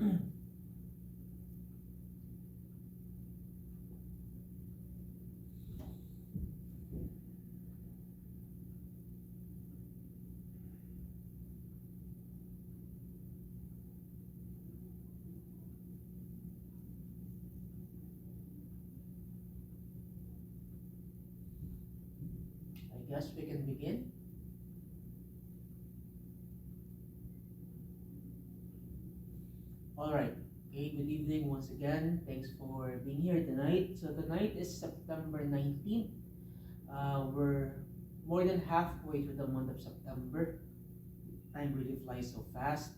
I guess we can begin. All right. Okay, good evening once again. Thanks for being here tonight. So tonight is September 19th. We're more than halfway through the month of September. Time really flies so fast.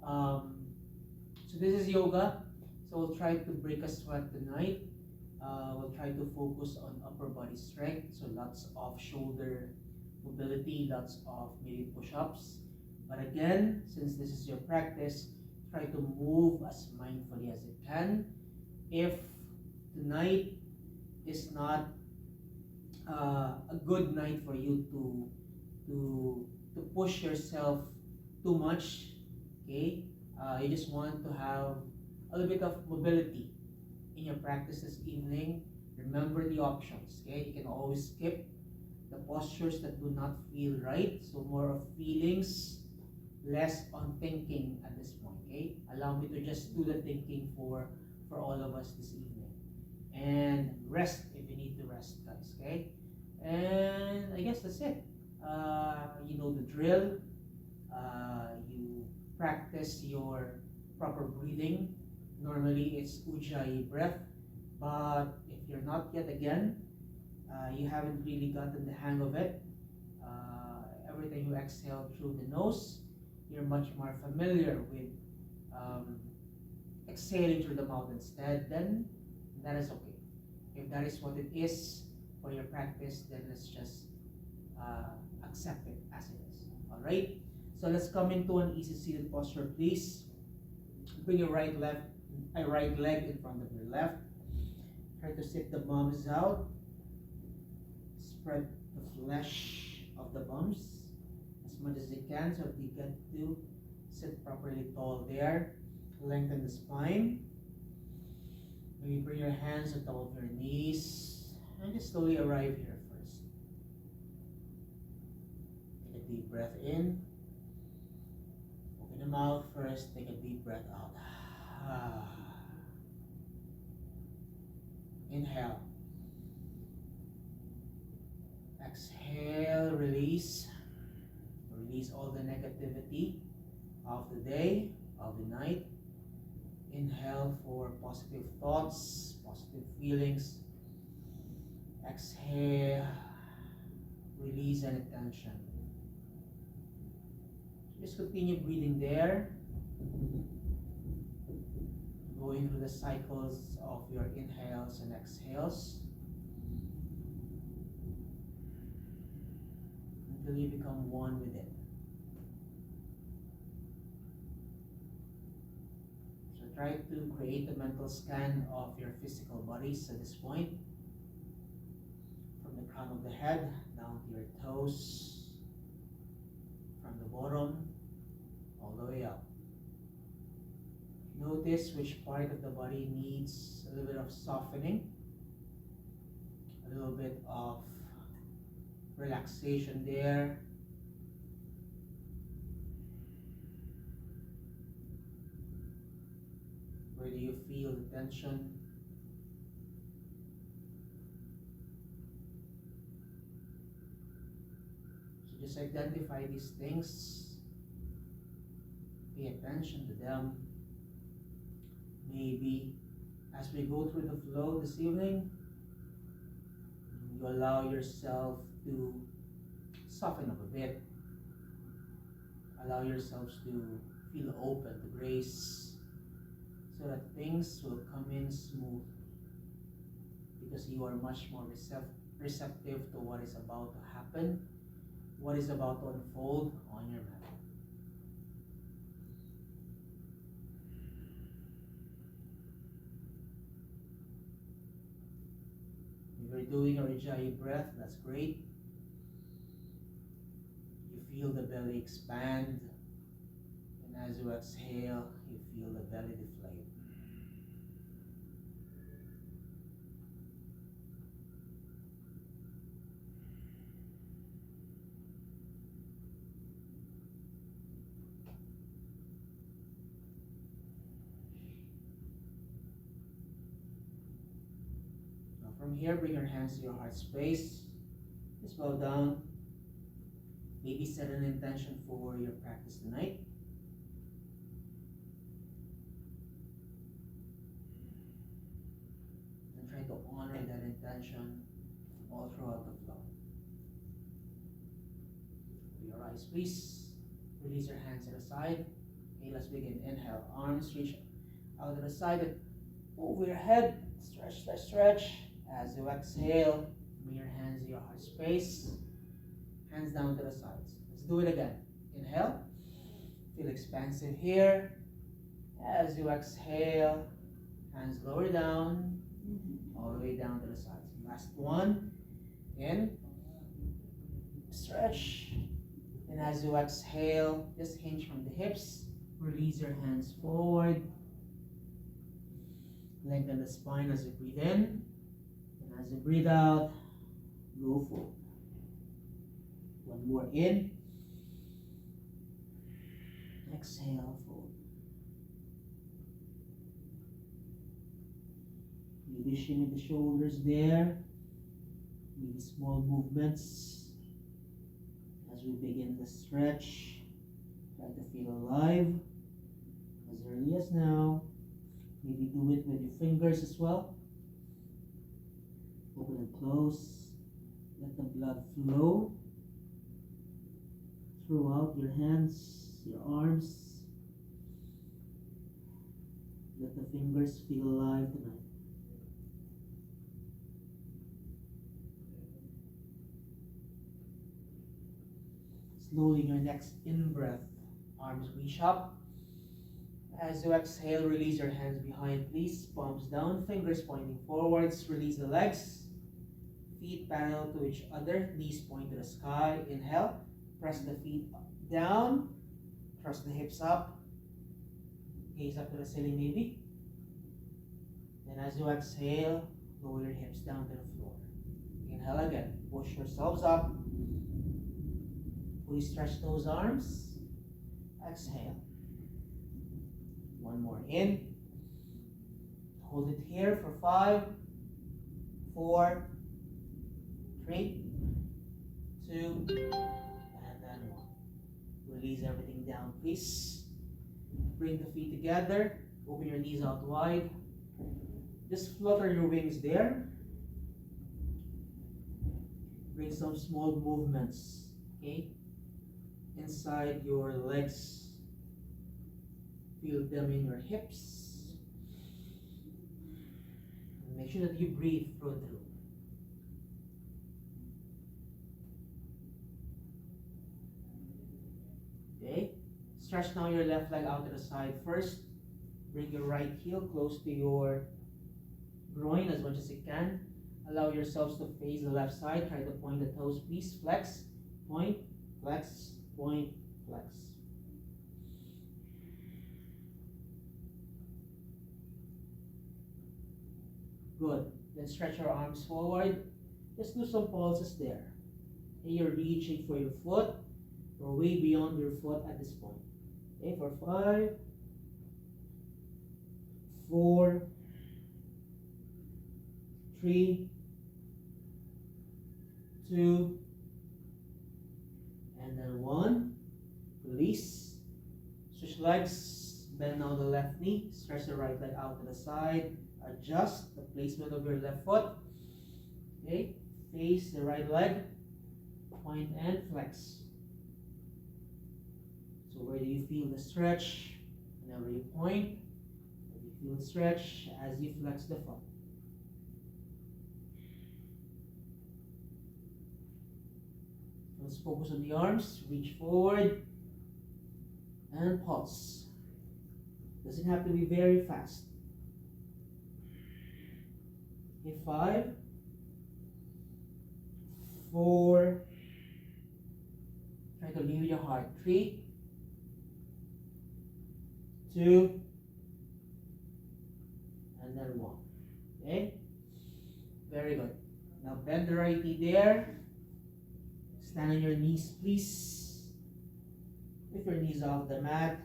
Um, so this is yoga. So we'll try to break a sweat tonight. We'll try to focus on upper body strength. So lots of shoulder mobility, lots of maybe push-ups. But again, since this is your practice, try to move as mindfully as you can. If tonight is not a good night for you to push yourself too much, okay? You just want to have a little bit of mobility in your practice this evening. Remember the options, okay? You can always skip the postures that do not feel right. So more of feelings, less on thinking at this point, okay? Allow me to just do the thinking for all of us this evening. And rest if you need to rest, guys, okay? And I guess that's it. You know the drill. You practice your proper breathing. Normally it's Ujjayi breath, but if you're not yet again, you haven't really gotten the hang of it. Every time you exhale through the nose, you're much more familiar with exhaling through the mouth instead, then that is okay. If that is what it is for your practice, then let's just accept it as it is. All right. So let's come into an easy seated posture, please. Bring your right leg in front of your left. Try to sit the bums out. Spread the flesh of the bums as much as you can so that you get to sit properly tall there. Lengthen the spine. Maybe bring your hands on top of your knees and just slowly arrive here first. Take a deep breath in. Open the mouth first. Take a deep breath out. Inhale. Exhale, release. Release all the negativity of the day, of the night. Inhale for positive thoughts, positive feelings. Exhale, release any tension. Just continue breathing there. Going through the cycles of your inhales and exhales until you become one with it. So try to create a mental scan of your physical bodies at this point, from the crown of the head down to your toes, from the bottom all the way up. Notice which part of the body needs a little bit of softening, a little bit of relaxation there. Where do you feel the tension? So just identify these things, pay attention to them. Maybe as we go through the flow this evening, you allow yourself to soften up a bit. Allow yourselves to feel open to grace so that things will come in smooth because you are much more receptive to what is about to happen, what is about to unfold on your mat. If you're doing a Ujjayi breath, that's great. You feel the belly expand, and As you exhale, you feel the belly deflate. Now from here, bring your hands to your heart space. Just bow down. Maybe set an intention for your practice tonight. And try to honor that intention all throughout the flow. With your eyes, please. Release your hands to the side. Okay, let's begin. Inhale, arms reach out to the side and over your head. Stretch, stretch, stretch. As you exhale, bring your hands to your heart space. Hands down to the sides. Let's do it again. Inhale. Feel expansive here. As you exhale, hands lower down, all the way down to the sides. Last one. In. Stretch. And as you exhale, just hinge from the hips. Release your hands forward. Lengthen the spine as you breathe in. And as you breathe out, go forward. One more in. Exhale, forward. Maybe shimmy the shoulders there. Maybe small movements as we begin the stretch. Try to feel alive as early as now. Maybe do it with your fingers as well. Open and close. Let the blood flow throughout your hands, your arms. Let the fingers feel alive tonight. Slowly, your next in-breath, arms reach up. As you exhale, release your hands behind, please. Palms down, fingers pointing forwards. Release the legs. Feet parallel to each other. Knees point to the sky. Inhale. Press the feet down. Thrust the hips up. Gaze up to the ceiling maybe. And as you exhale, lower your hips down to the floor. Inhale again. Push yourselves up. Fully stretch those arms. Exhale. One more in. Hold it here for 5, 4, 3, 2, and then 1. Release everything down, please. Bring the feet together. Open your knees out wide. Just flutter your wings there. Bring some small movements, okay? Inside your legs. Feel them in your hips. And make sure that you breathe through and through. Okay? Stretch now your left leg out to the side first. Bring your right heel close to your groin as much as you can. Allow yourselves to face the left side. Try to point the toes, please. Flex, point, flex, point, flex. Good. Then stretch your arms forward. Just do some pulses there. And you're reaching for your foot. Or way beyond your foot at this point. Okay, for 5, 4, 3, 2, and then 1. Release. Switch legs. Bend now the left knee. Stretch the right leg out to the side. Adjust the placement of your left foot. Okay. Face the right leg. Point and flex. So where do you feel the stretch? Whenever you point, where do you feel the stretch as you flex the foot? Let's focus on the arms. Reach forward and pulse. Doesn't have to be very fast. Okay, 5, 4. Try to leave your heart. 3, 2, and then 1. Okay? Very good. Now bend the right knee there. Stand on your knees, please. Lift your knees off the mat.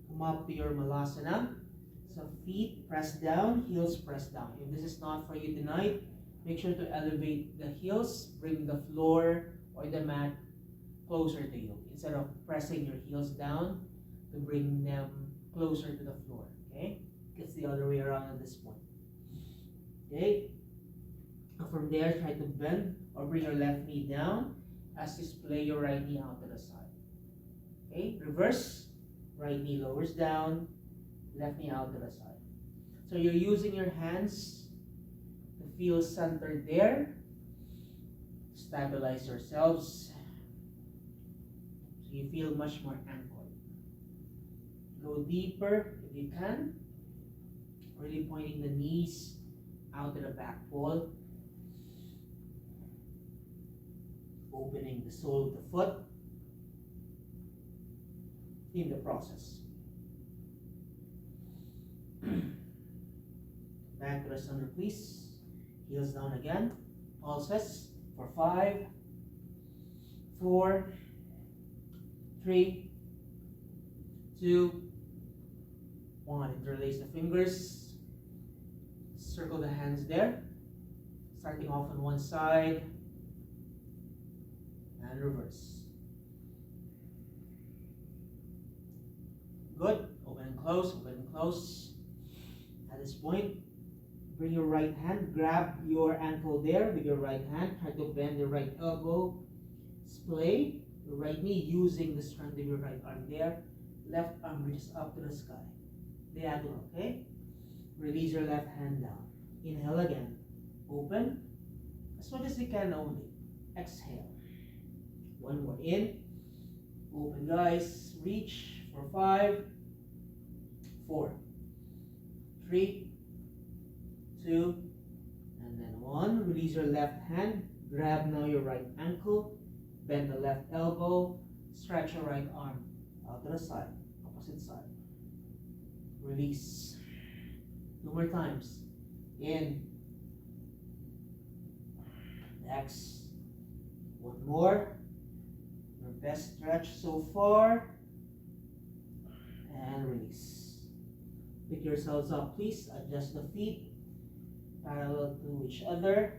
Come up to your malasana. So feet press down, heels press down. If this is not for you tonight, make sure to elevate the heels. Bring the floor or the mat closer to you. Instead of pressing your heels down, to bring them closer to the floor. Okay? It's the other way around at this point. Okay? From there, try to bend or bring your left knee down as you splay your right knee out to the side. Okay? Reverse. Right knee lowers down, left knee out to the side. So you're using your hands to feel centered there. Stabilize yourselves so you feel much more anchored. Go deeper if you can. Really pointing the knees out to the back wall. Opening the sole of the foot in the process. Back to the center, please. Heels down again. Pulses for 5, 4, 3, 2, 1. Interlace the fingers. Circle the hands there. Starting off on one side. And reverse. Good. Open and close, open and close. At this point, bring your right hand, grab your ankle there with your right hand. Try to bend your right elbow. Splay your right knee using the strength of your right arm there. Left arm reaches up to the sky. Diagonal, okay? Release your left hand down. Inhale again. Open. As much as you can only. Exhale. One more in. Open, guys. Reach for 5, 4, 3, 2, and then 1. Release your left hand. Grab now your right ankle. Bend the left elbow. Stretch your right arm out to the side. Opposite side. Release. 2 more times. In. Next. 1 more. Your best stretch so far. And release. Pick yourselves up, please. Adjust the feet parallel to each other.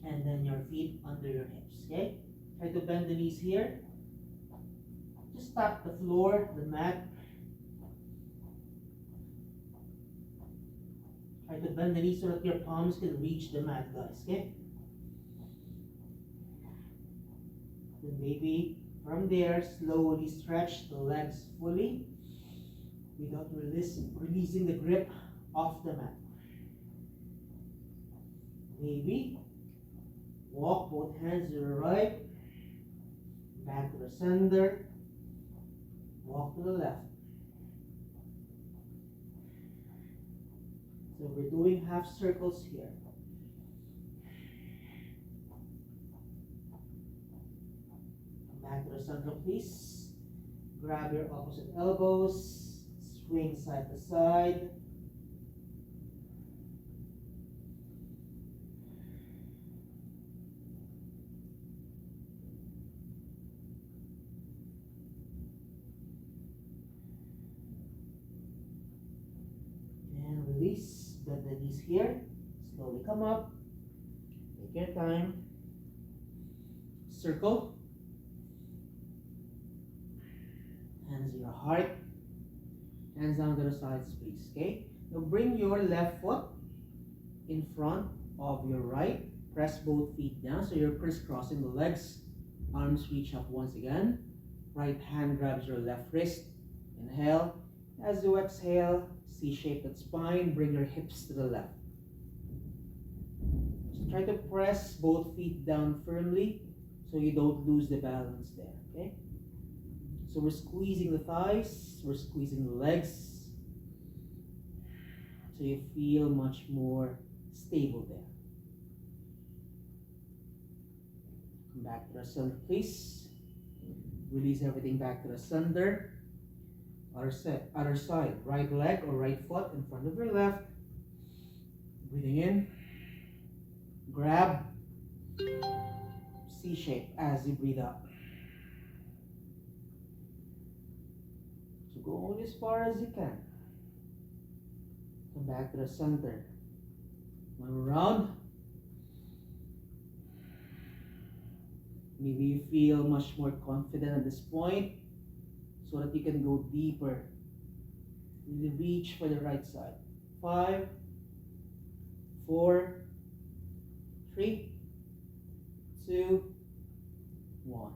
And then your feet under your hips, okay? Try to bend the knees here. Just tap the floor, the mat. Try to bend the knees so that your palms can reach the mat, guys, okay? Then maybe from there, slowly stretch the legs fully without releasing the grip off the mat. Maybe walk both hands to the right, back to the center, walk to the left. So we're doing half circles here. Back to the center, please. Grab your opposite elbows, swing side to side. And release, bend the knees here. Slowly come up. Take your time. Circle. Hands to your heart. Hands down to the sides, please. Okay? Now bring your left foot in front of your right. Press both feet down so you're crisscrossing the legs. Arms reach up once again. Right hand grabs your left wrist. Inhale. As you exhale, C-shape that spine. Bring your hips to the left. So try to press both feet down firmly so you don't lose the balance there. Okay? So we're squeezing the thighs, we're squeezing the legs, so you feel much more stable there. Come back to the center, please. Release everything back to the center. Other side. Right leg or right foot in front of your left. Breathing in. Grab. C shape as you breathe out. So go only as far as you can. Come back to the center. One round. Maybe you feel much more confident at this point so that you can go deeper. Really reach for the right side. 5, 4, 3, 2, 1.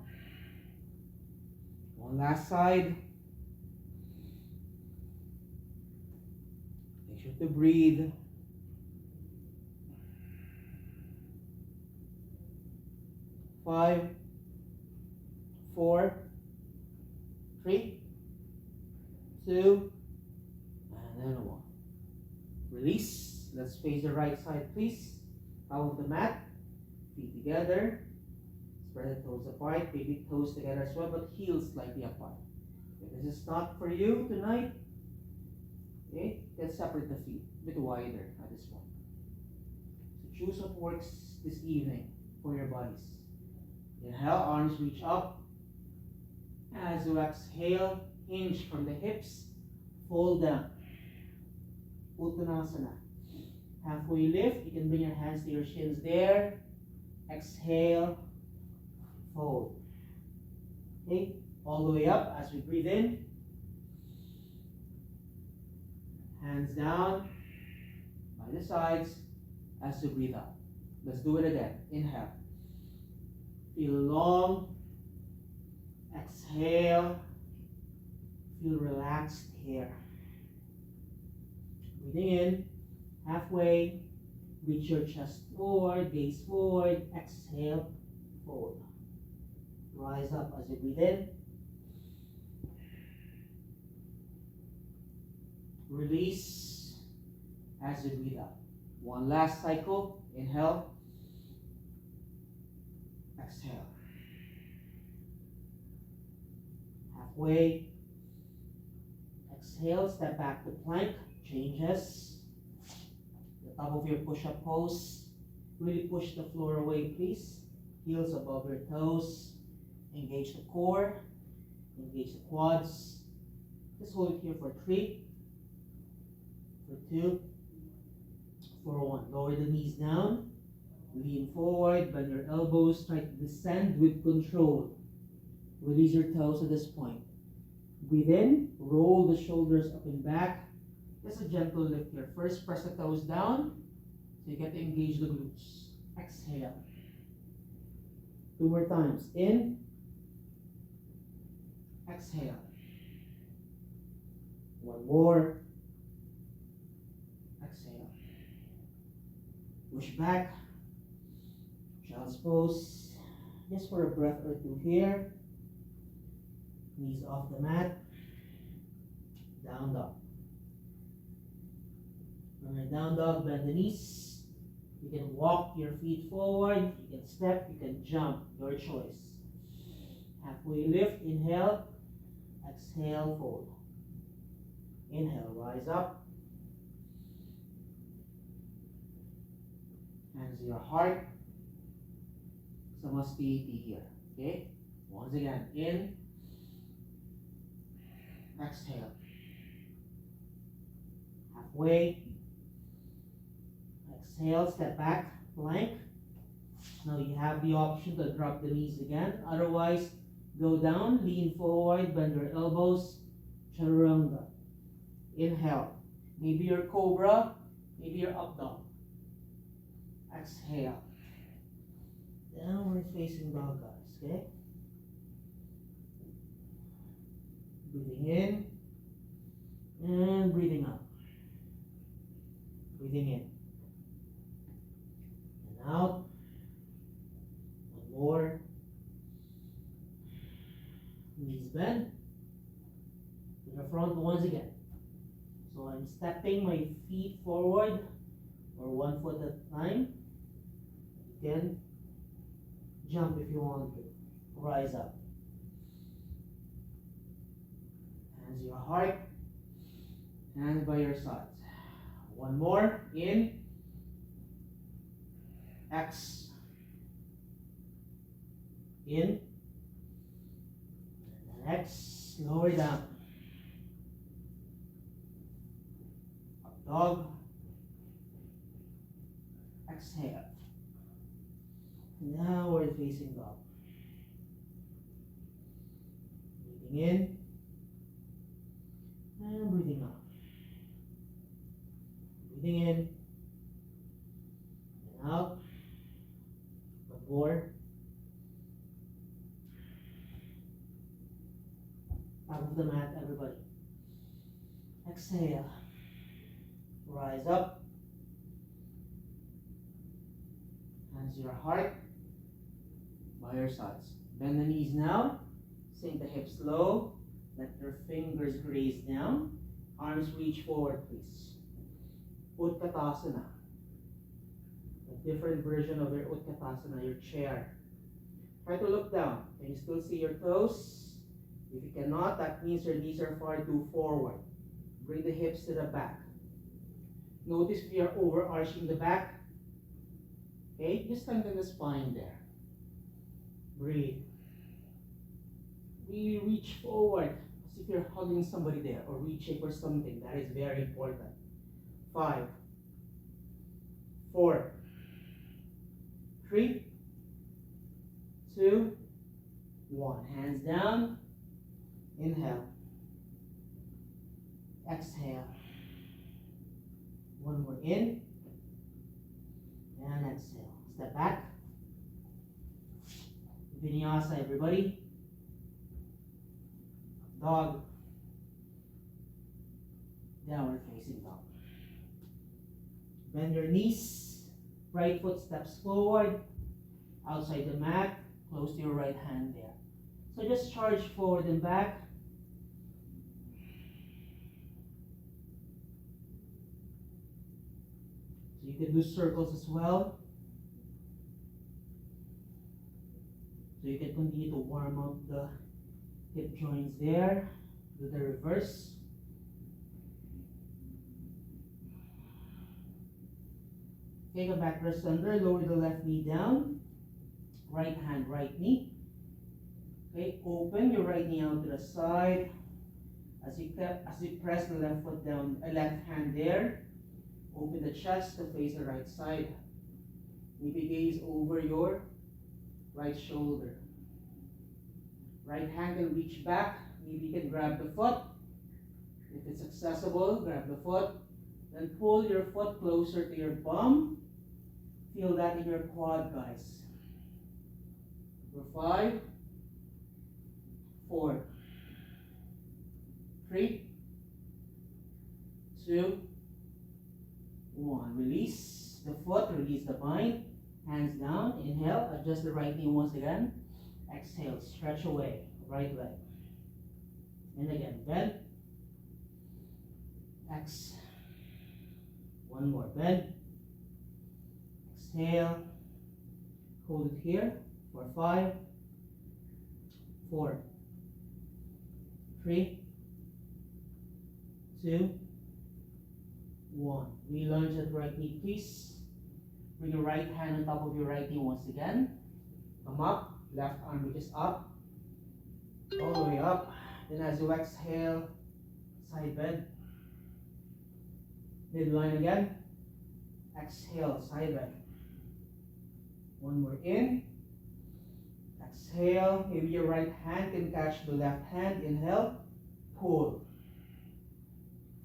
One last side. Make sure to breathe. 5, 4, 3, 2, and then 1. Release. Let's face the right side, please. Out of the mat. Feet together. Spread the toes apart. Baby toes together as well, but heels slightly apart. If this is not for you tonight, okay, then separate the feet a bit wider at this point. So choose what works this evening for your bodies. Inhale, arms reach up. As you exhale, hinge from the hips, fold down. Uttanasana. Halfway lift, you can bring your hands to your shins there. Exhale, fold. Okay, all the way up as we breathe in. Hands down by the sides as you breathe out. Let's do it again. Inhale. Feel long. Exhale. Feel relaxed here. Breathing in. Halfway. Reach your chest forward. Gaze forward. Exhale. Fold. Rise up as you breathe in. Release as you breathe out. One last cycle. Inhale. Exhale. Halfway. Exhale. Step back to plank. Changes. The top of your push-up pose. Really push the floor away, please. Heels above your toes. Engage the core. Engage the quads. Just hold it here for 3. For 2, for 1. Lower the knees down. Lean forward, bend your elbows, try to descend with control. Release your toes at this point. Breathe in, roll the shoulders up and back. Just a gentle lift here. First, press the toes down, so you get to engage the glutes. Exhale. 2 more times. In. Exhale. 1 more. Exhale. Push back. Child's pose. Just for a breath or 2 here. Knees off the mat. Down dog. Alright, down dog, bend the knees. You can walk your feet forward. You can step. You can jump. Your choice. Halfway lift. Inhale. Exhale. Fold. Inhale. Rise up. Hands to your heart. Samastiti here. Okay? Once again. In. Exhale. Halfway. Exhale. Step back. Plank. Now you have the option to drop the knees again. Otherwise, go down. Lean forward. Bend your elbows. Chaturanga. Inhale. Maybe your cobra. Maybe your up dog. Exhale. Downward facing dog, guys. Okay? Breathing in and breathing out. Breathing in and out. 1 more. Knees bend to the front once again. So I'm stepping my feet forward or 1 foot at a time. You can jump if you want to. Rise up. Hands your heart. Hands by your sides. One more. In. X. In. And X. Lower down. Up dog. Exhale. Now we're facing dog. Breathing in. And breathing out. Breathing in. And out. One more. Out of the mat, everybody. Exhale. Rise up. Hands to your heart. By your sides. Bend the knees now. Sink the hips low. Let your fingers graze down. Arms reach forward, please. Utkatasana. A different version of your Utkatasana, your chair. Try to look down. Can you still see your toes? If you cannot, that means your knees are far too forward. Bring the hips to the back. Notice if you are overarching the back. Okay, just strengthen the spine there. Breathe. Really reach forward as if you're hugging somebody there or reaching for something. That is very important. 5, 4, 3, 2, 1. Hands down. Inhale. Exhale. One more in. And exhale. Step back. Vinyasa, everybody. Dog. Downward facing dog. Bend your knees. Right foot steps forward. Outside the mat. Close to your right hand there. So just charge forward and back. So you can do circles as well. So you can continue to warm up the hip joints there. Do the reverse. Take a back rest under. Lower the left knee down. Right hand, right knee. Okay, open your right knee out to the side. As you press the left foot down, left hand there. Open the chest to face the right side. Maybe gaze over your right shoulder. Right hand can reach back. Maybe you can grab the foot. If it's accessible, grab the foot. Then pull your foot closer to your bum. Feel that in your quad, guys. For 5, 4, 3, 2, 1. Release the foot, release the bind. Hands down. Inhale. Adjust the right knee once again. Exhale. Stretch away. Right leg. And again. Bend. X. One more. Bend. Exhale. Hold it here for 5, 4, 3, 2, 1. Re-lunge at right knee, please. Bring your right hand on top of your right knee once again. Come up. Left arm reaches up. All the way up. Then as you exhale, side bend. Midline again. Exhale, side bend. One more in. Exhale. Maybe your right hand can catch the left hand. Inhale. Pull.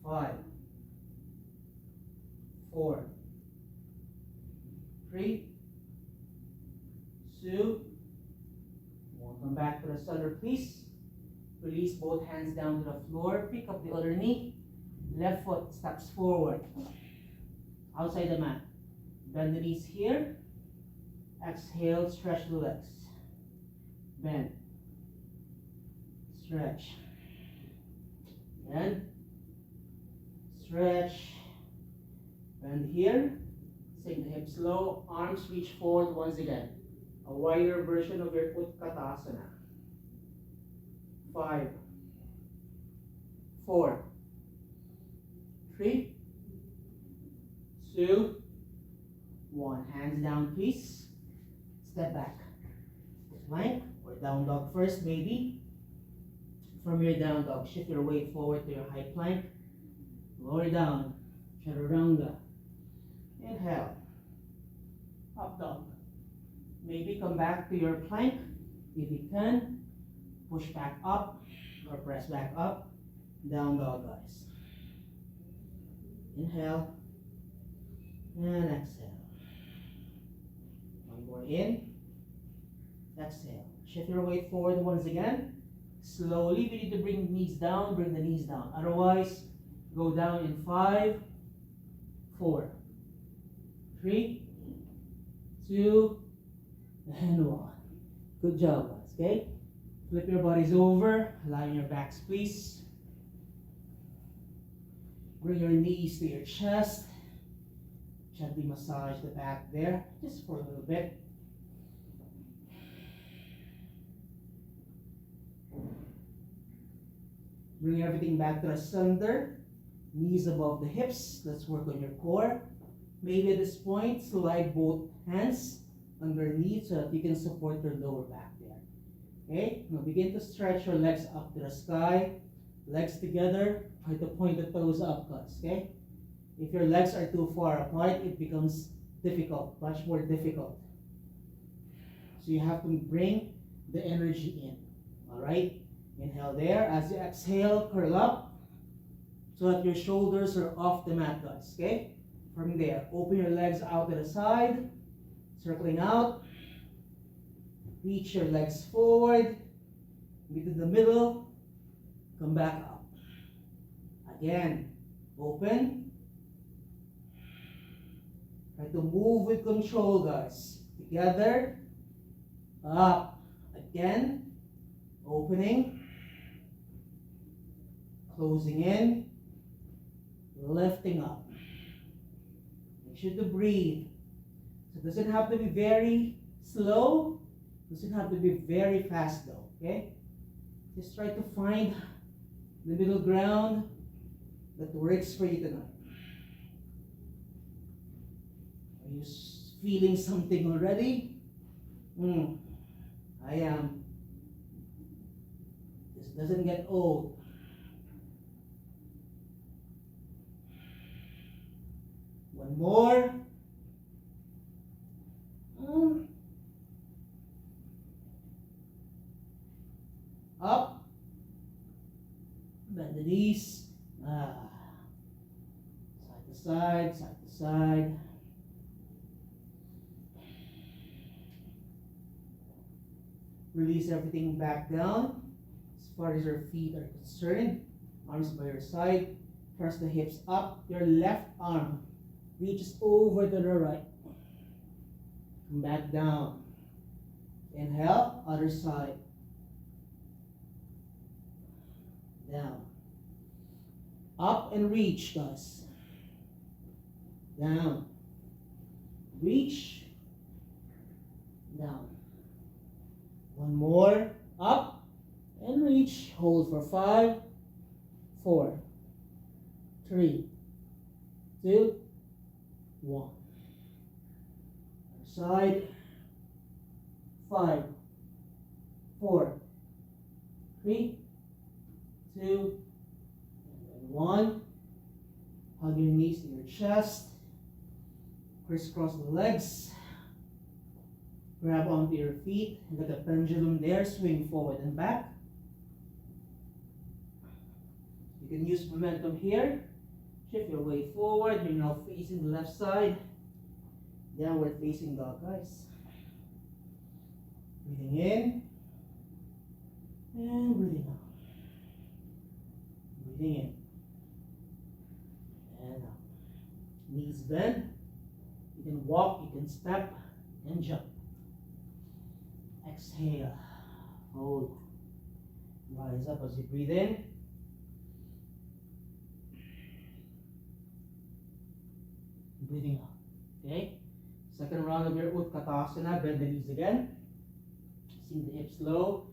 5, 4, 3, 2, 1. Come back to the center, please. Release both hands down to the floor. Pick up the other knee. Left foot steps forward. Outside the mat. Bend the knees here. Exhale, stretch the legs. Bend. Stretch. And stretch. Bend here. Sink the hips low. Arms reach forward once again. A wider version of your Utkatasana. 5, 4, 3, 2, 1. Hands down, please. Step back. Plank or down dog first, maybe. From your down dog, shift your weight forward to your high plank. Lower down, chaturanga. Inhale, up dog. Maybe come back to your plank if you can. Push back up or press back up. Down dog, guys. Inhale and exhale. One more in. Exhale. Shift your weight forward once again. Slowly, we need to bring the knees down. Bring the knees down. Otherwise, go down in 5, 4, 3, 2, and 1. Good job, guys. Okay? Flip your bodies over. Align your backs, please. Bring your knees to your chest. Gently massage the back there, just for a little bit. Bring everything back to the center. Knees above the hips. Let's work on your core. Maybe at this point, slide both hands underneath so that you can support your lower back there. Okay? Now begin to stretch your legs up to the sky. Legs together. Try to point the toes up, guys. Okay? If your legs are too far apart, it becomes difficult, much more difficult. So you have to bring the energy in. Alright? Inhale there. As you exhale, curl up so that your shoulders are off the mat, guys. Okay? From there, open your legs out to the side, circling out. Reach your legs forward, meet in the middle, come back up. Again, open. Try to move with control, guys. Together, up. Again, opening, closing in, lifting up. Make sure to breathe. So it doesn't have to be very slow. It doesn't have to be very fast though, okay? Just try to find the middle ground that works for you tonight. Are you feeling something already? I am. This doesn't get old. One more. Up. Bend the knees. Side to side, side to side. Release everything back down as far as your feet are concerned. Arms by your side. Press the hips up. Your left arm reaches over to the right. Come back down. Inhale, other side. Down. Up and reach, guys. Down. Reach. Down. One more. Up and reach. Hold for 5, 4, 3, 2, 1. Other side. 5, 4, 3, 2, and 1. Hug your knees to your chest. Crisscross the legs. Grab onto your feet. Like a pendulum there. Swing forward and back. You can use momentum here. Shift your weight forward. You're now facing the left side. Downward facing dog, guys. Breathing in. And breathing out. Breathing in. And out. Knees bend. You can walk, you can step, and jump. Exhale. Hold. Rise up as you breathe in. Breathing out. Okay? Second round of your Utkatasana. Bend the knees again. Sink the hips low.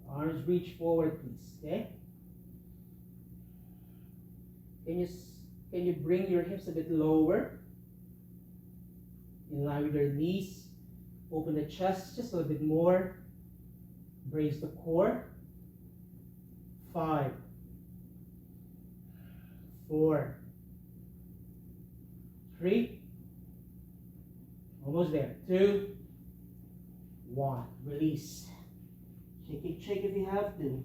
Arms reach forward, please. Okay? Can you bring your hips a bit lower, in line with your knees? Open the chest just a little bit more. Brace the core. 5, 4, 3, almost there. 2, 1. Release. Shake it, shake if you have to.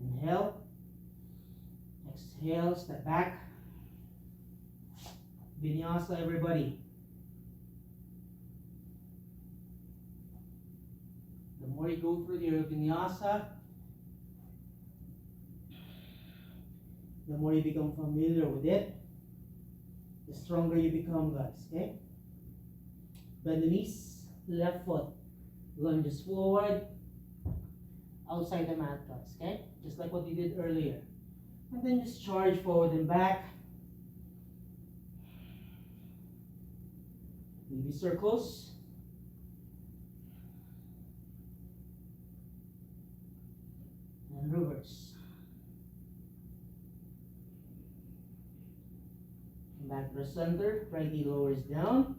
Inhale. Exhale, step back. Vinyasa, everybody. The more you go through your vinyasa, the more you become familiar with it, the stronger you become, guys, okay? Bend the knees, left foot lunges forward, outside the mat, guys, okay? Just like what we did earlier. And then just charge forward and back. Maybe circles. And reverse. Come back to the center. Right knee lowers down.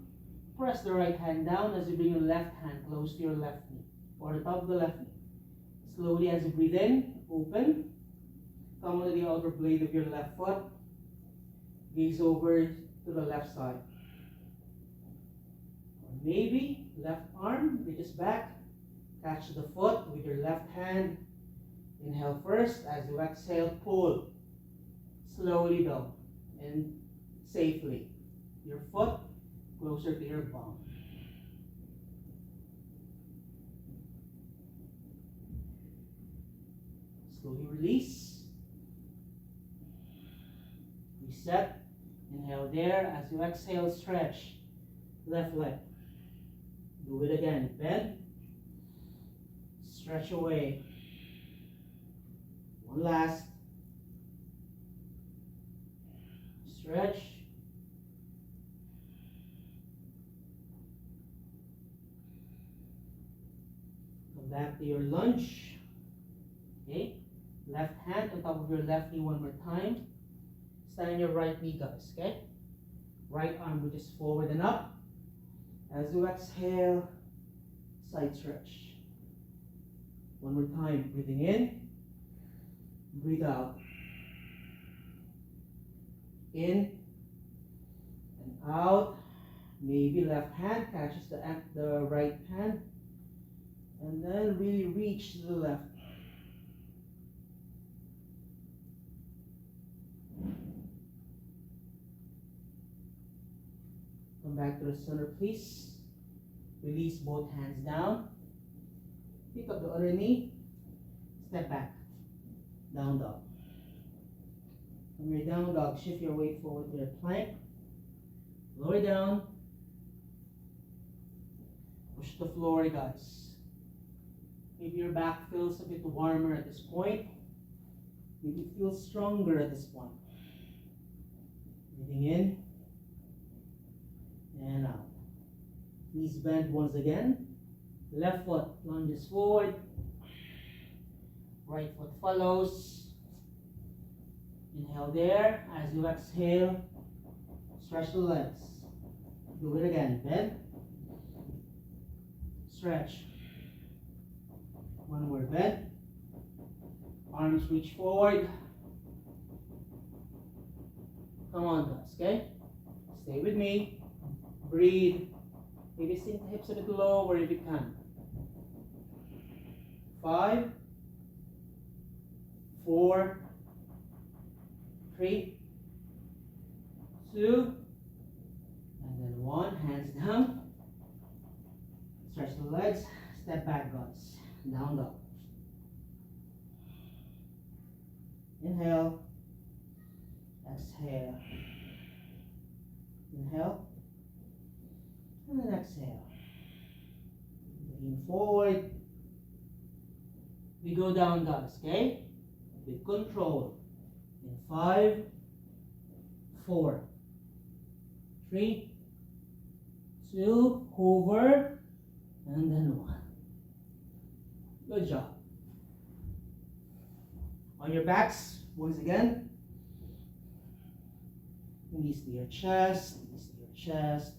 Press the right hand down as you bring your left hand close to your left knee, or the top of the left knee. Slowly as you breathe in, open. Come onto the outer blade of your left foot. Gaze over to the left side. Or maybe left arm reaches back. Catch the foot with your left hand. Inhale first. As you exhale, pull slowly down and safely. Your foot closer to your bum. Slowly release. Reset. Inhale there. As you exhale, stretch. Left leg. Do it again. Bend. Stretch away. One last. Stretch. Come back to your lunge. Okay. Left hand on top of your left knee one more time. Stand on your right knee, guys, okay? Right arm reaches forward and up. As you exhale, side stretch. One more time, breathing in, breathe out. In and out. Maybe left hand catches the right hand. And then really reach to the left. Come back to the center, please. Release both hands down. Pick up the other knee. Step back. Down dog. From your down dog, shift your weight forward to your plank. Lower down. Push the floor, guys. Maybe your back feels a bit warmer at this point. Maybe it feels stronger at this point. Breathing in and out. Knees bent once again. Left foot lunges forward. Right foot follows. Inhale there. As you exhale, stretch the legs. Do it again. Bend. Stretch. One more bend. Arms reach forward. Come on, guys, okay? Stay with me. Breathe. Maybe sink the hips a bit lower if you can. 5, 4, 3, 2, and then 1. Hands down. Stretch the legs. Step back, guys. Down dog. Inhale. Exhale. Inhale. And then exhale. Lean forward. We go down, guys, okay? With control. In 5, 4, 3, 2, hover, and then 1. Good job. On your backs, once again. Knees to your chest, knees to your chest.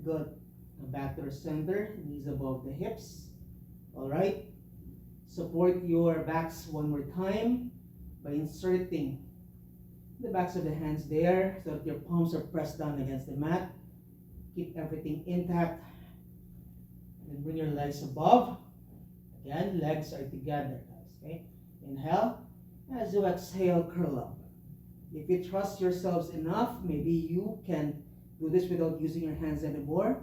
Good. Come back to the center, knees above the hips. All right. Support your backs one more time by inserting the backs of the hands there so that your palms are pressed down against the mat. Keep everything intact. And then bring your legs above. Again, legs are together, guys. Okay? Inhale. As you exhale, curl up. If you trust yourselves enough, maybe you can do this without using your hands anymore.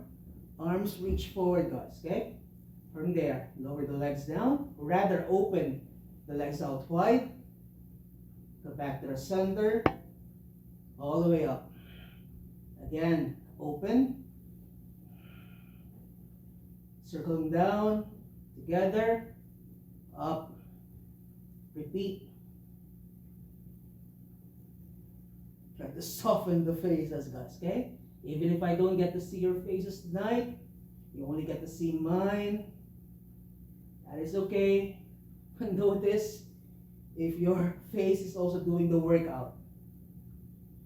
Arms reach forward, guys. Okay? From there, lower the legs down. Or rather, open the legs out wide. Go back to the center. All the way up. Again, open. Circling down. Together. Up. Repeat. Try to soften the faces, guys, okay? Even if I don't get to see your faces tonight, you only get to see mine. That is okay. Notice if your face is also doing the workout.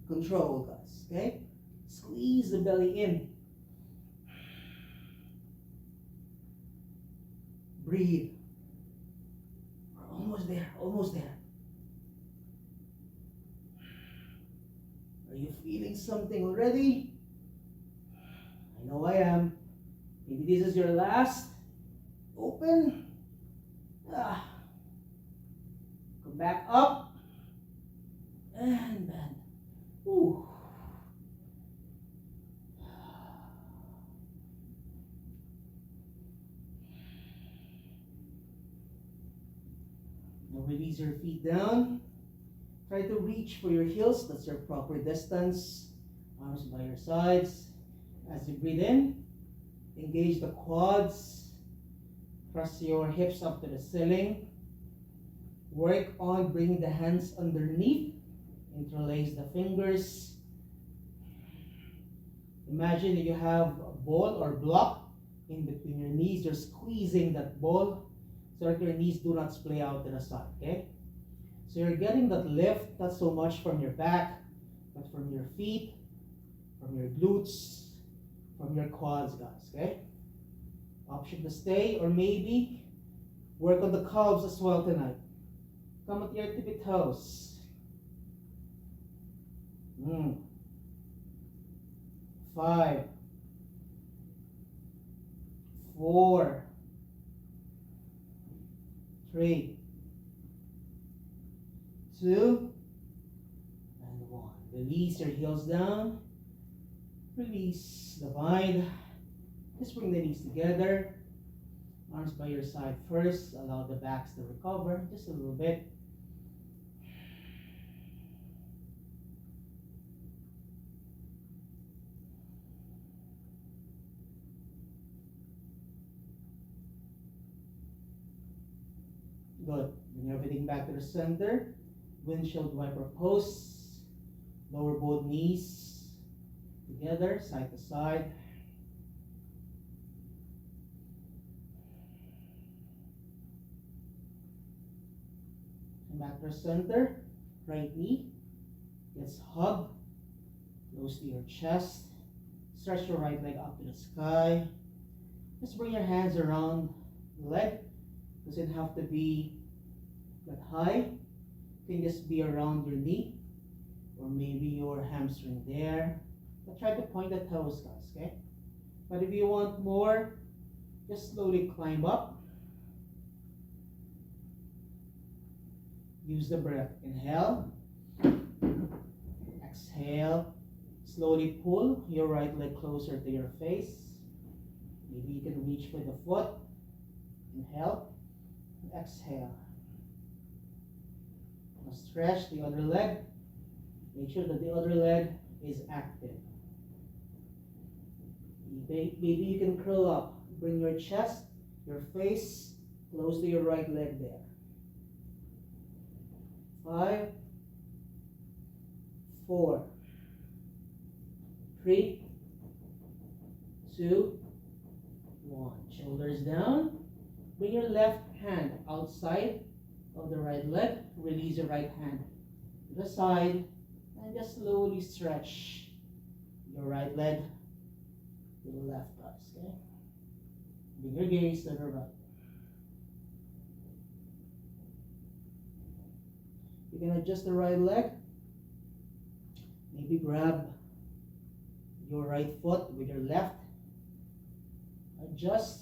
Control, guys, okay? Squeeze the belly in. Breathe. We're almost there, almost there. Are you feeling something already? I know I am. Maybe this is your last. Open. Come back up. And bend. Ooh. Now release your feet down. Try to reach for your heels. That's your proper distance. Arms by your sides. As you breathe in, engage the quads. Press your hips up to the ceiling. Work on bringing the hands underneath. Interlace the fingers. Imagine that you have a ball or block in between your knees. You're squeezing that ball so that your knees do not splay out to the side. Okay? So you're getting that lift, not so much from your back, but from your feet, from your glutes, from your quads, guys, okay? Option to stay, or maybe work on the calves as well tonight. Come at your tippy toes. 5, 4, 3, 2, and 1. Release your heels down. Release the bind. Just bring the knees together. Arms by your side first. Allow the backs to recover just a little bit. Good. Bring everything back to the center. Windshield wiper pose. Lower both knees together, side to side. Come back to the center. Right knee gets hugged. Close to your chest. Stretch your right leg up to the sky. Just bring your hands around the leg. Doesn't have to be that high. It can just be around your knee or maybe your hamstring there. But try to point the toes, guys, okay? But if you want more, just slowly climb up. Use the breath. Inhale. Exhale. Slowly pull your right leg closer to your face. Maybe you can reach for the foot. Inhale. Exhale. Now stretch the other leg. Make sure that the other leg is active. Maybe you can curl up. Bring your chest, your face close to your right leg there. 5, 4, 3, 2, 1. Shoulders down. Bring your left hand outside of the right leg. Release your right hand to the side and just slowly stretch your right leg to the left, guys. Okay? Bring your gaze to the right. You can adjust the right leg. Maybe grab your right foot with your left. Adjust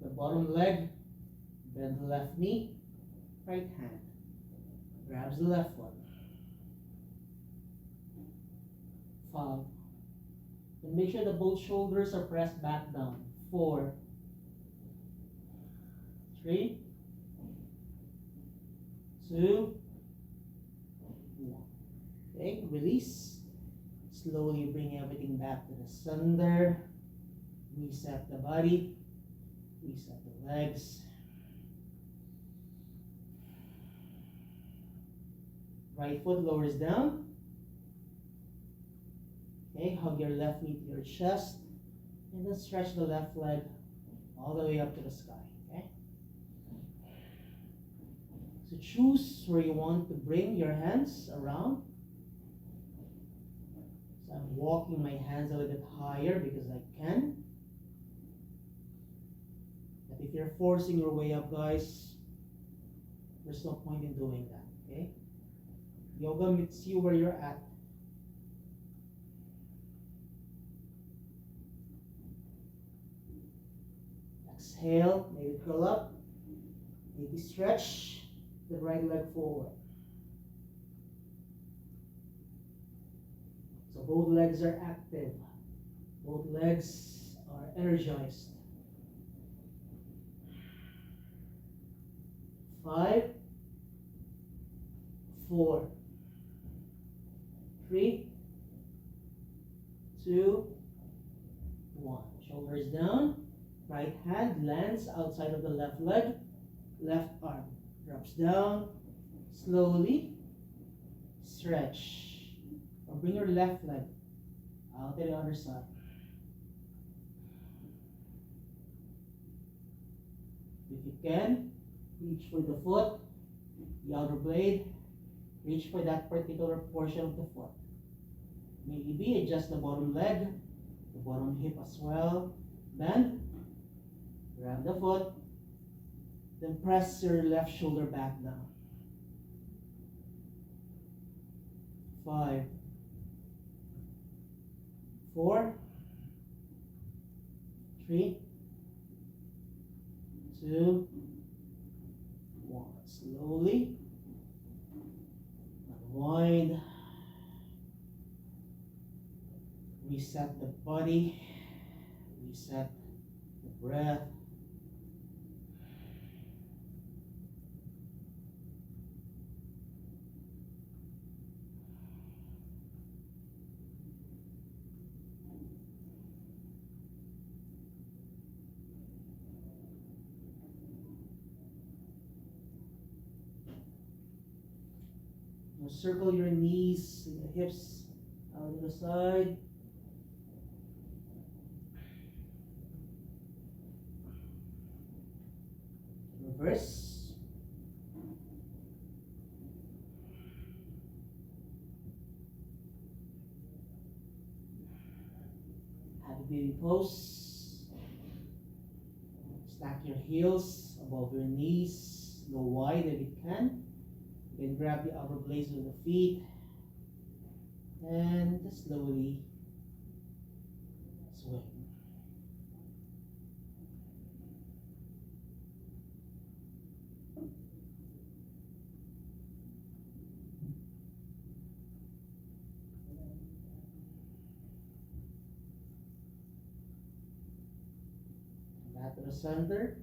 the bottom leg. Bend the left knee. Right hand grabs the left foot. 5. And make sure that both shoulders are pressed back down. 4, 3, 2, 1. Okay, release. Slowly bring everything back to the center. Reset the body. Reset the legs. Right foot lowers down. Okay, hug your left knee to your chest. And then stretch the left leg all the way up to the sky. Okay? So choose where you want to bring your hands around. So I'm walking my hands a little bit higher because I can. But if you're forcing your way up, guys, there's no point in doing that. Okay? Yoga meets you where you're at. Exhale, maybe curl up, maybe stretch the right leg forward. So both legs are active. Both legs are energized. 5, 4, 3, 2, 1. Shoulders down. Right hand lands outside of the left leg. Left arm drops down. Slowly stretch. Or bring your left leg out to the other side. If you can, reach for the foot, the outer blade. Reach for that particular portion of the foot. Maybe adjust the bottom leg, the bottom hip as well. Bend. Grab the foot. Then press your left shoulder back down. 5, 4, 3, 2, 1. Slowly unwind. Reset the body. Reset the breath. Now circle your knees and the hips out to the side. Reverse. Happy baby pose. Stack your heels above your knees. Go wide if you can. You can grab the upper blades of the feet and just slowly swing. Back to the center.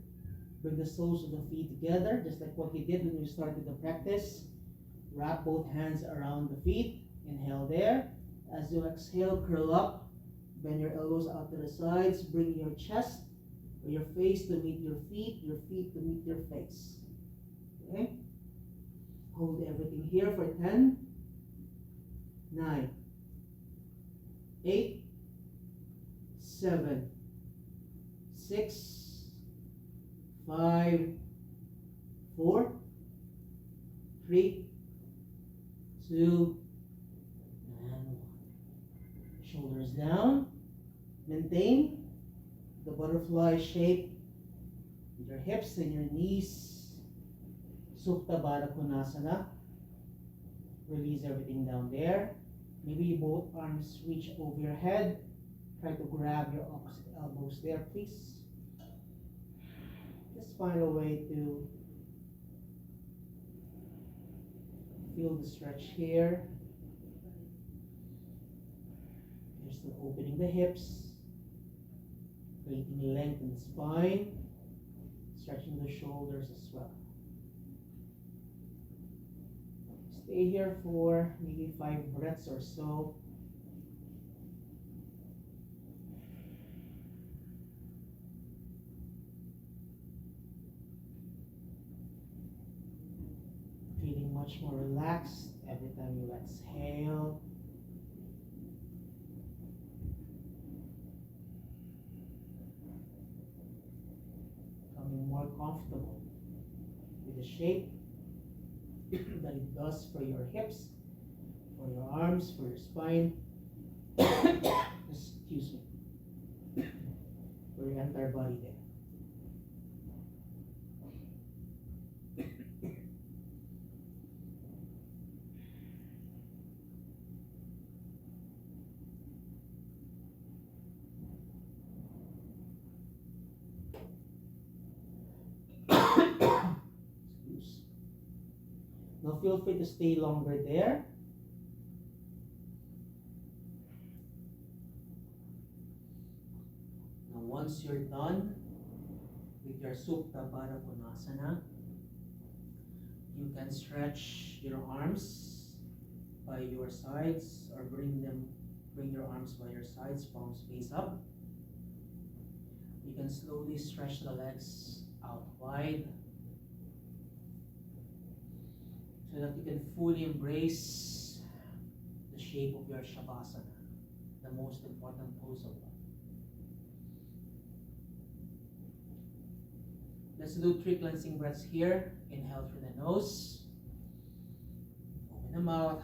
Bring the soles of the feet together, just like what you did when you started the practice. Wrap both hands around the feet. Inhale there. As you exhale, curl up. Bend your elbows out to the sides. Bring your chest or your face to meet your feet to meet your face. Okay? Hold everything here for 10, 9, 8, 7, 6, 5, 4, 3, 2, and 1. Shoulders down. Maintain the butterfly shape with your hips and your knees. Supta Baddha Konasana. Release everything down there. Maybe both arms reach over your head. Try to grab your opposite elbows there, please. Just find a way to feel the stretch here. You're still opening the hips, creating length in the spine, stretching the shoulders as well. Stay here for maybe 5 breaths or so. Feeling much more relaxed every time you exhale. Becoming more comfortable with the shape that it does for your hips, for your arms, for your spine. Excuse me. For your entire body there. Now feel free to stay longer there. Now once you're done with your Supta Baddha Konasana, you can stretch your arms by your sides or bring your arms by your sides, palms face up. You can slowly stretch the legs out wide, so that you can fully embrace the shape of your Shavasana, the most important pose of all. Let's do 3 cleansing breaths here. Inhale through the nose, open the mouth,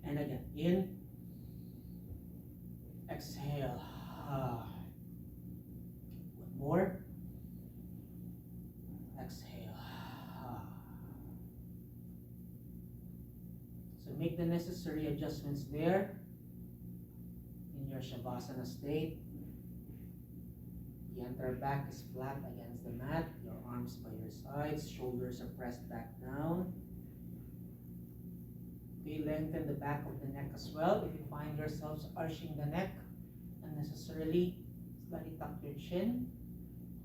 and again, in, exhale, one more. Exhale. So make the necessary adjustments there in your Shavasana state. The entire back is flat against the mat, your arms by your sides, shoulders are pressed back down. Okay, lengthen the back of the neck as well. If you find yourselves arching the neck unnecessarily, slightly tuck your chin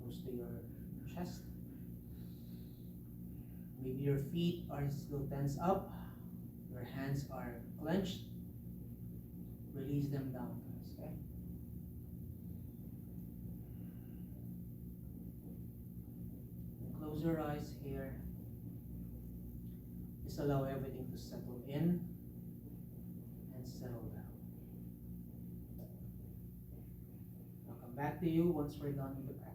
close to your chest. Maybe your feet are still tense up, your hands are clenched. Release them down, guys, okay? And close your eyes here. Just allow everything to settle in and settle down. I'll come back to you once we're done with the practice.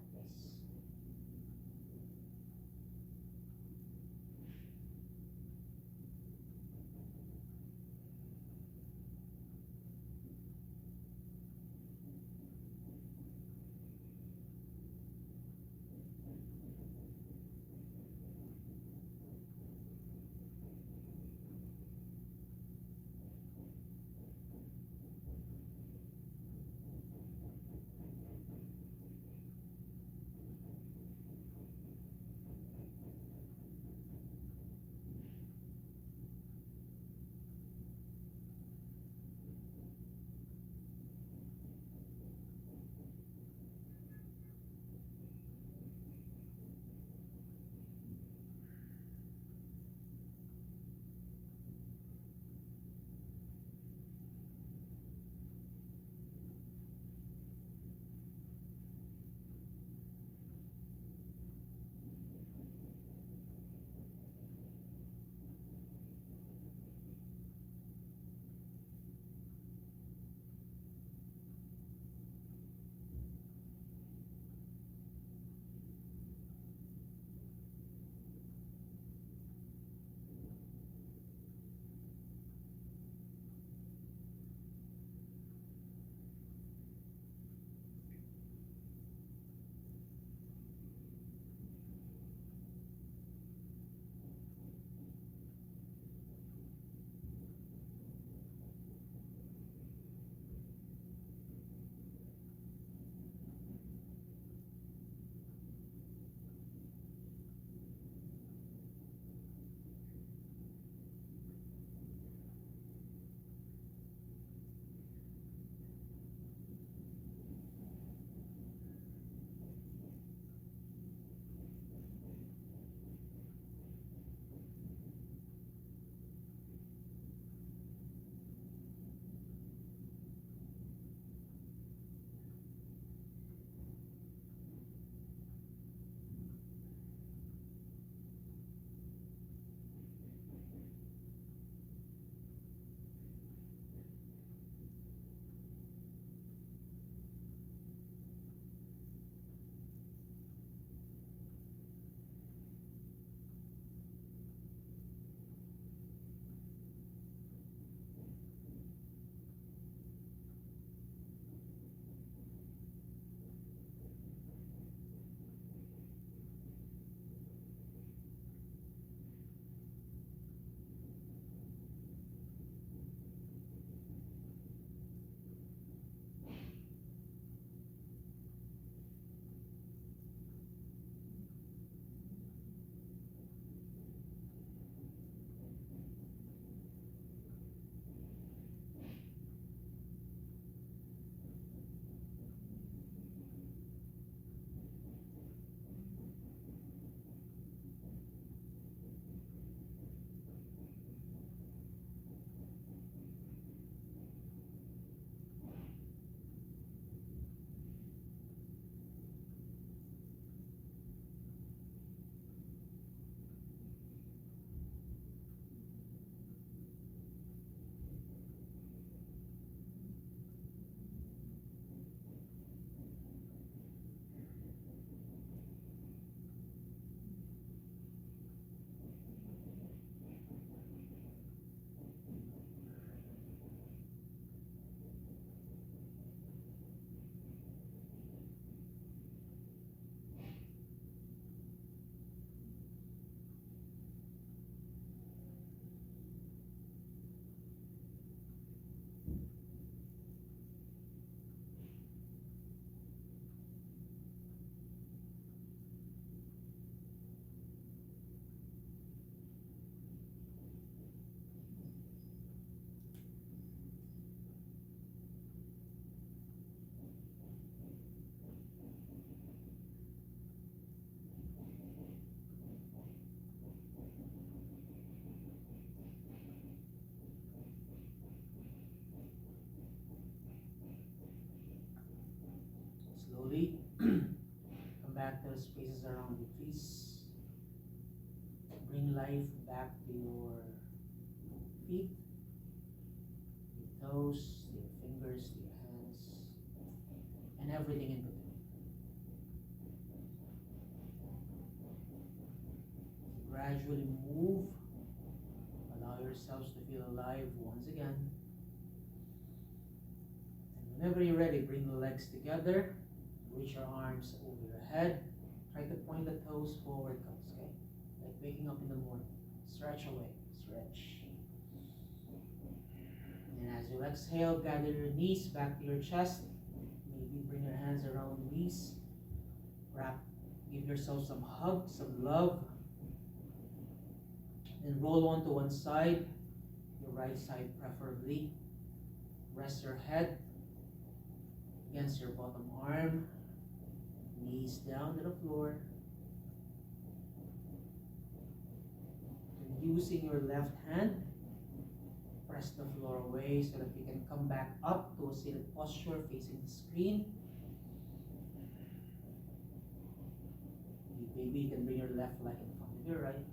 bring life back to your feet, your toes, your fingers, your hands, and everything in between. Gradually move. Allow yourselves to feel alive once again. And whenever you're ready, bring the legs together. Reach your arms over your head. Try to point the toes forward, okay? Like waking up in the morning. Stretch away. Stretch. And as you exhale, gather your knees back to your chest. Maybe bring your hands around the knees. Give yourself some hugs, some love. Then roll onto one side, your right side preferably. Rest your head against your bottom arm. Knees down to the floor. And using your left hand, press the floor away so that you can come back up to a seated posture facing the screen. Maybe you can bring your left leg in front of your right.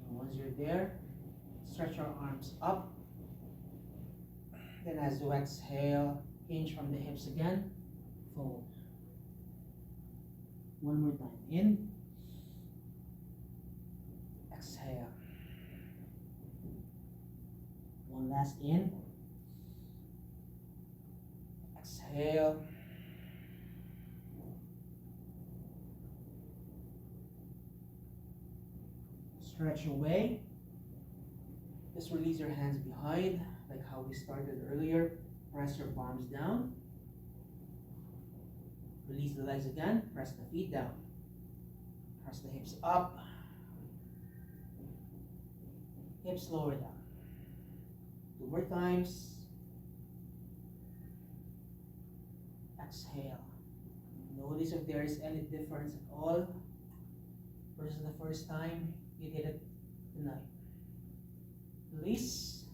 And once you're there, stretch your arms up. Then as you exhale, hinge from the hips again, fold. One more time, in, exhale. One last in, exhale. Stretch away. Just release your hands behind, like how we started earlier. Press your palms down. Release the legs again. Press the feet down. Press the hips up. Hips lower down. 2 more times. Exhale. Notice if there is any difference at all versus the first time you did it tonight. Release.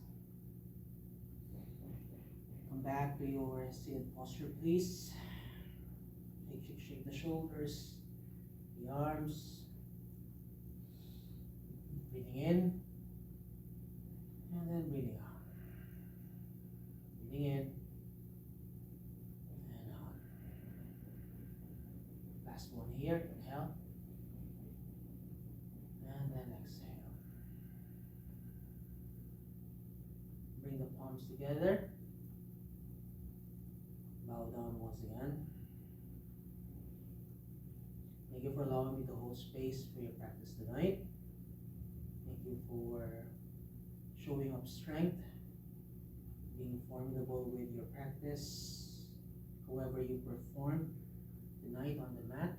Come back to your seated posture, please. Shake the shoulders, the arms. Breathing in, and then breathing out. Breathing in, and out. Last one here, inhale. And then exhale. Bring the palms together. Bow down once again. Thank you for allowing me to hold space for your practice tonight. Thank you for showing up strength, being formidable with your practice, however you perform tonight on the mat.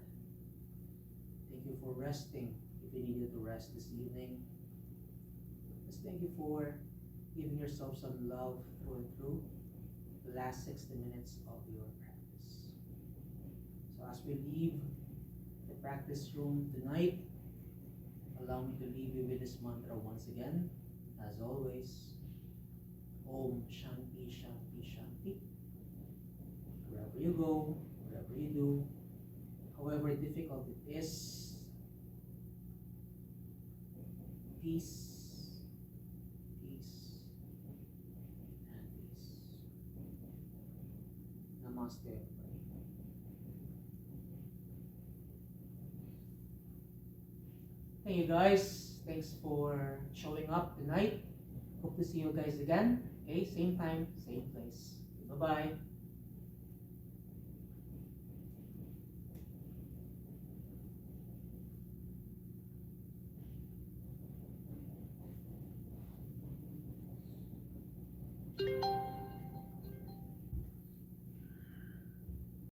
Thank you for resting if you needed to rest this evening. Just thank you for giving yourself some love through and through the last 60 minutes of your practice. So as we leave the practice room tonight, allow me to leave you with this mantra once again. As always, Om Shanti Shanti Shanti. Wherever you go, whatever you do, however difficult it is, peace, peace, and peace. Namaste, everybody. Thank you guys. Thanks for showing up tonight. Hope to see you guys again. Okay, same time, same place. Bye-bye.